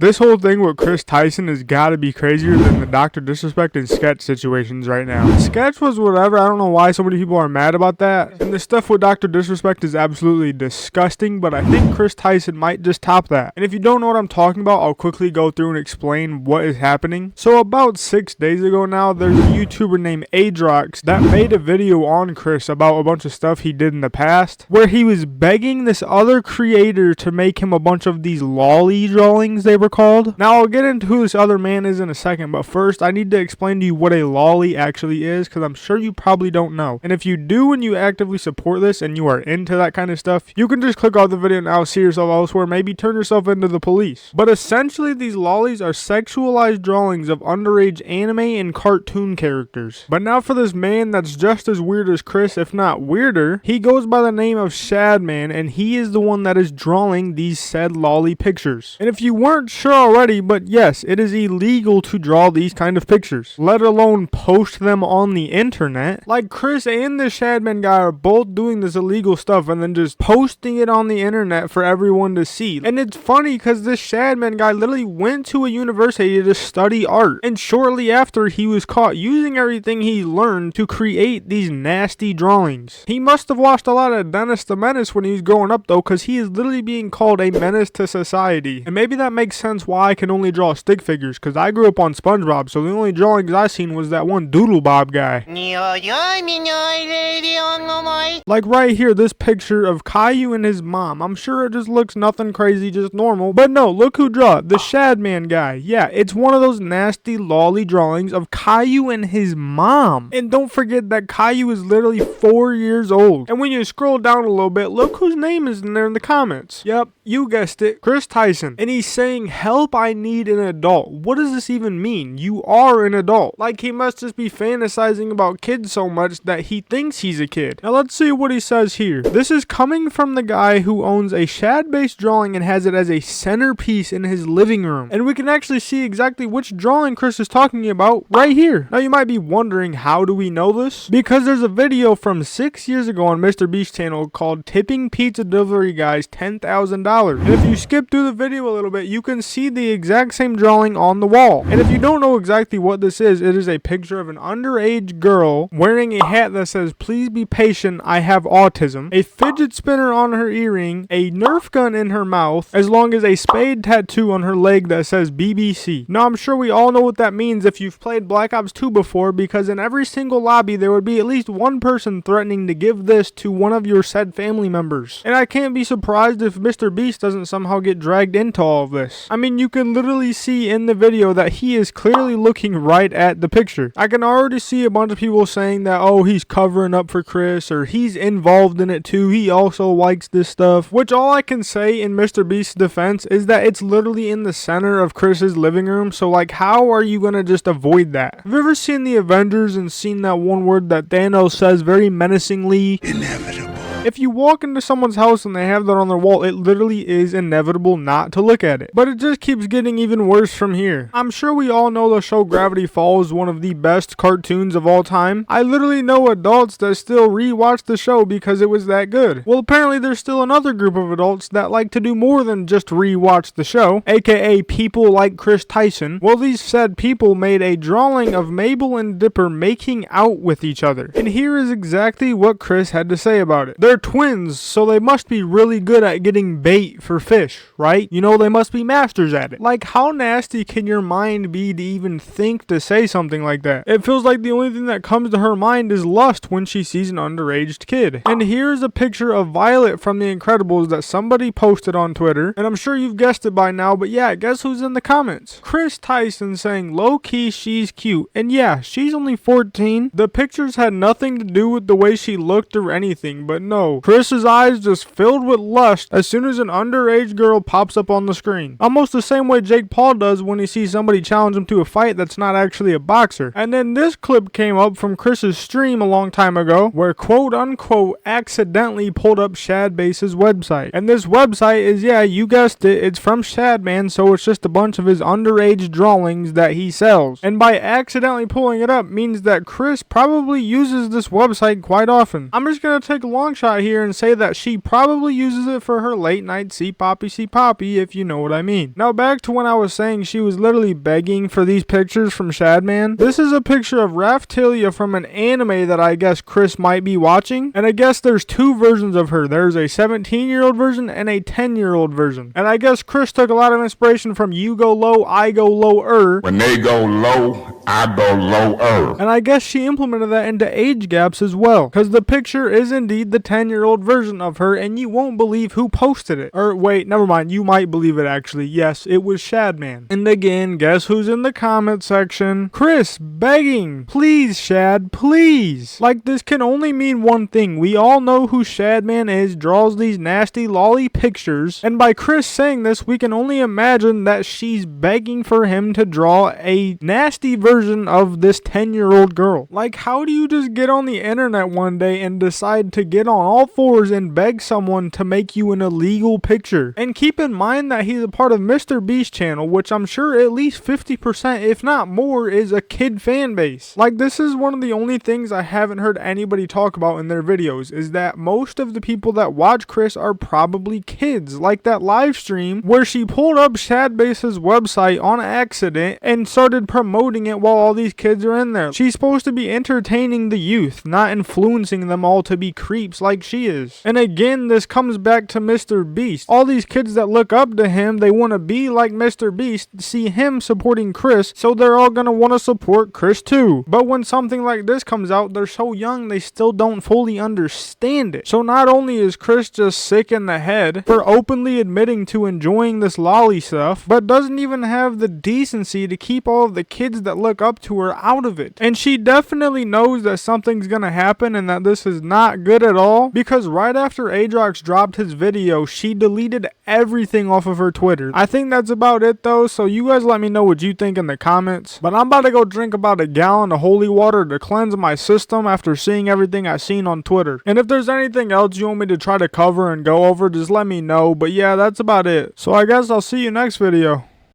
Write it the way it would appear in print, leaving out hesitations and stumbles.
This whole thing with Kris Tyson has got to be crazier than the Dr. Disrespect and Sketch situations right now. Sketch was whatever. I don't know why so many people are mad about that. And the stuff with Dr. Disrespect is absolutely disgusting, but I think Kris Tyson might just top that. And if you don't know what I'm talking about, I'll quickly go through and explain what is happening. So about 6 days ago now, there's a YouTuber named Adrox that made a video on Kris about a bunch of stuff he did in the past, where he was begging this other creator to make him a bunch of these lolly drawings, they were called. Now I'll get into who this other man is in a second, but first I need to explain to you what a lolly actually is, because I'm sure you probably don't know. And if you do and you actively support this and you are into that kind of stuff, you can just click off the video now, see yourself elsewhere, maybe turn yourself into the police. But essentially these lollies are sexualized drawings of underage anime and cartoon characters. But now for this man that's just as weird as Kris, if not weirder, he goes by the name of Shadman, and he is the one that is drawing these said lolly pictures. And if you weren't sure already, but yes, it is illegal to draw these kind of pictures, let alone post them on the internet. Like Kris and the Shadman guy are both doing this illegal stuff and then just posting it on the internet for everyone to see. And it's funny because this Shadman guy literally went to a university to study art, and shortly after he was caught using everything he learned to create these nasty drawings. He must have watched a lot of Dennis the Menace when he was growing up though, because he is literally being called a menace to society. And maybe that makes sense why I can only draw stick figures, because I grew up on SpongeBob, so the only drawings I seen was that one Doodle Bob guy. Like right here, this picture of Caillou and his mom. I'm sure it just looks nothing crazy, just normal. But no, look who drew it. The Shadman guy. Yeah, it's one of those nasty lolly drawings of Caillou and his mom. And don't forget that Caillou is literally 4 years old. And when you scroll down a little bit, look whose name is in there in the comments. Yep, you guessed it, Kris Tyson. And he's saying, "Help, I need an adult." What does this even mean? You are an adult. Like he must just be fantasizing about kids so much that he thinks he's a kid. Now let's see what he says here. This is coming from the guy who owns a shad-based drawing and has it as a centerpiece in his living room. And we can actually see exactly which drawing Kris is talking about right here. Now you might be wondering, how do we know this? Because there's a video from 6 years ago on Mr. Beast's channel called "Tipping Pizza Delivery Guys $10,000. And if you skip through the video a little bit, you can see the exact same drawing on the wall. And if you don't know exactly what this is, it is a picture of an underage girl wearing a hat that says, "Please be patient, I have autism," a fidget spinner on her earring, a Nerf gun in her mouth, as long as a spade tattoo on her leg that says BBC. Now I'm sure we all know what that means if you've played Black Ops 2 before, because in every single lobby there would be at least one person threatening to give this to one of your said family members. And I can't be surprised if Mr. Beast doesn't somehow get dragged into all of this. I mean, you can literally see in the video that he is clearly looking right at the picture. I can already see a bunch of people saying that, oh, he's covering up for Kris, or he's involved in it too, he also likes this stuff. Which all I can say in Mr. Beast's defense is that it's literally in the center of Kris's living room, so like how are you gonna just avoid that? Have you ever seen the Avengers and seen that one word that Thanos says very menacingly? Inevitable. If you walk into someone's house and they have that on their wall, it literally is inevitable not to look at it. But it just keeps getting even worse from here. I'm sure we all know the show Gravity Falls is one of the best cartoons of all time. I literally know adults that still rewatch the show because it was that good. Well, apparently there's still another group of adults that like to do more than just rewatch the show, aka people like Kris Tyson. Well, these said people made a drawing of Mabel and Dipper making out with each other. And here is exactly what Kris had to say about it. They're twins, so they must be really good at getting bait for fish, right? You know, they must be masters at it. Like, how nasty can your mind be to even think to say something like that? It feels like the only thing that comes to her mind is lust when she sees an underage kid. And here's a picture of Violet from The Incredibles that somebody posted on Twitter, and I'm sure you've guessed it by now, but yeah, guess who's in the comments? Kris Tyson saying, "Low-key, she's cute." And yeah, she's only 14. The pictures had nothing to do with the way she looked or anything, but no, Kris's eyes just filled with lust as soon as an underage girl pops up on the screen. Almost the same way Jake Paul does when he sees somebody challenge him to a fight that's not actually a boxer. And then this clip came up from Kris's stream a long time ago where quote unquote accidentally pulled up Shadbase's website. And this website is, yeah, you guessed it, it's from Shadman, so it's just a bunch of his underage drawings that he sells. And by accidentally pulling it up means that Kris probably uses this website quite often. I'm just gonna take a long shot screenshot here and say that she probably uses it for her late night see poppy, if you know what I mean. Now back to when I was saying she was literally begging for these pictures from Shadman. This is a picture of Raphtalia from an anime that I guess Kris might be watching. And I guess there's two versions of her. There's a 17-year-old version and a 10-year-old version. And I guess Kris took a lot of inspiration from You Go Low, I Go Lower. When they go low, I go lower. And I guess she implemented that into age gaps as well. Because the picture is indeed the 10-year-old version of her, and you won't believe who posted it. Or wait, never mind, you might believe it actually. Yes, it was Shadman. And again, guess who's in the comment section? Kris, begging, please Shad, please. Like, this can only mean one thing. We all know who Shadman is, draws these nasty lolly pictures, and by Kris saying this, we can only imagine that she's begging for him to draw a nasty version of this 10-year-old girl. Like, how do you just get on the internet one day and decide to get on all fours and beg someone to make you an illegal picture? And keep in mind that he's a part of Mr. Beast's channel, which I'm sure at least 50%, if not more, is a kid fan base. Like, this is one of the only things I haven't heard anybody talk about in their videos, is that most of the people that watch Kris are probably kids. Like that live stream where she pulled up Shadbase's website on accident and started promoting it while all these kids are in there. She's supposed to be entertaining the youth, not influencing them all to be creeps like she is. And again, this comes back to Mr. Beast. All these kids that look up to him, they want to be like Mr. Beast, see him supporting Kris, so they're all going to want to support Kris too. But when something like this comes out, they're so young they still don't fully understand it. So not only is Kris just sick in the head for openly admitting to enjoying this lolly stuff, but doesn't even have the decency to keep all of the kids that look up to her out of it. And she definitely knows that something's gonna happen and that this is not good at all, because right after Adrox dropped his video, she deleted everything off of her Twitter. I think that's about it though, so you guys let me know what you think in the comments. But I'm about to go drink about a gallon of holy water to cleanse my system after seeing everything I've seen on Twitter. And if there's anything else you want me to try to cover and go over, just let me know. But yeah, that's about it. So I guess I'll see you next video.